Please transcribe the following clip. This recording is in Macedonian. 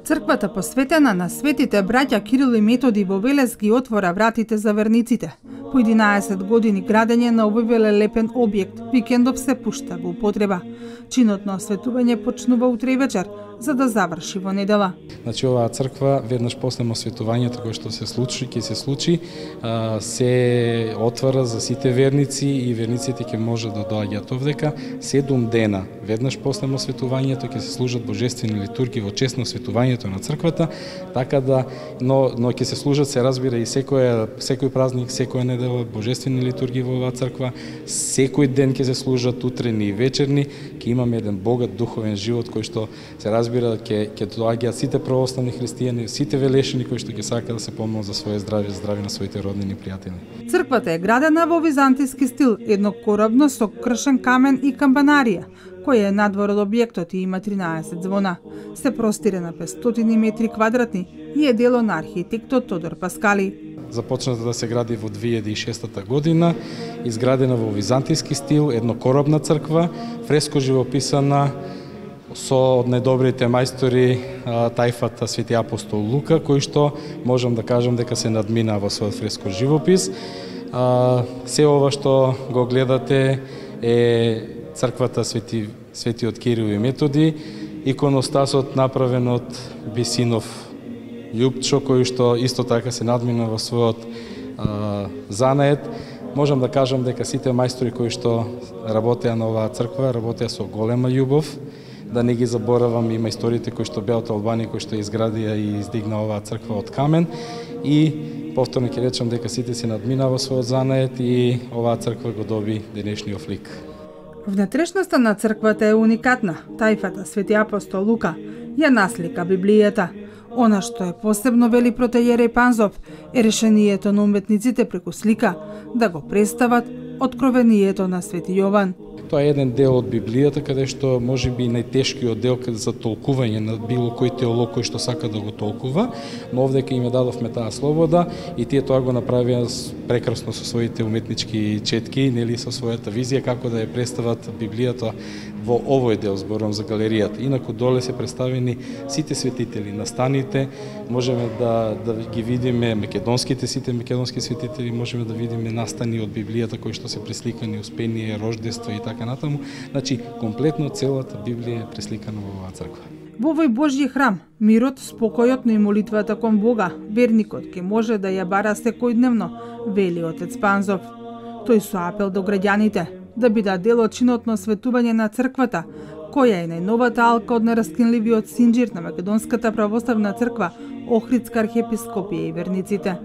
Црквата посветена на светите браќа Кирил и Методи во Велес ги отвора вратите за верниците. По 11 години градење на овој велелепен објект, викендов се пушта во употреба. Чинот на осветување почнува утре вечер, за да заврши во недела. Значи оваа црква веднаш после осветувањето кој што се случи, се отвара за сите верници и верниците ќе може да доаѓаат овдека 7 дена. Веднаш после осветувањето ќе се служат божествени литургии во чест на осветувањето на црквата, така да но ќе се служат, се разбира, и секој празник, секоја недела божествени литургии во оваа црква. Секој ден ќе се служат утрени и вечерни, ќе имаме еден богат духовен живот кој што се разбира ќе доаѓаат сите православни христијани, сите велешени кои што ќе сакаат да се помолат за свое здравје на своите роднини и пријатели. Црквата е градена во византиски стил, еднокоробно со кршен камен и камбанарија, која е надвор од објектот и има 13 звона. Се простира на 500 метри квадратни и е дело на архитектот Тодор Паскали. Започната да се гради во 2006 година, изградена во византиски стил, еднокоробна црква, фреско живописана со од најдобрите мајстори тајфата Свети апостол Лука, кој што можам да кажам дека се надмина во својот фреско живопис. Се ова што го гледате е црквата Светиот Кирил и Методи, иконостасот направен од Бисинов Љупчо, кој што исто така се надмина во својот занает. Можам да кажам дека сите мајстори кои што работеа на оваа црква, работеа со голема љубов. Да не ги заборавам и мајсторите кои што беа од Албанија, кои што изградија и издигна оваа црква од камен. И повторно ќе речам дека сите се надмина во својот занает и оваа црква го доби денешниот лик. Внатрешноста на црквата е уникатна. Тајфата Свети апостол Лука ја наслика Библијата. Она што е посебно, вели протејерей Панзов, е решението на уметниците преку слика да го представат откровението на Свети Јован. Тоа е еден дел од Библијата, каде што може би најтешкиот дел за толкување на било кој теолог кој што сака да го толкува, но овдека им ја дадовме таа слобода и тие тоа го направија прекрасно со своите уметнички четки, нели, со својата визија како да ја представат Библијата во овој дел, зборам за галеријата. Инаку доле се представени сите светители на станите, можеме да ги видиме сите македонски светители, можеме да видиме настани од Библијата кои што се пресликани Успение, Рождество и така натаму. Значи, комплетно целата Библија е пресликана во оваа црква. Во овој Божји храм, мирот, спокојот, но и молитвата кон Бога, верникот ќе може да ја бара секојдневно, вели отец Панзов. Тој со апел до граѓаните да бидат дел од чинот на осветување на црквата, која е најновата алка од нераскинливиот синџир на Македонската православна црква, Охридска архиепископија и верниците.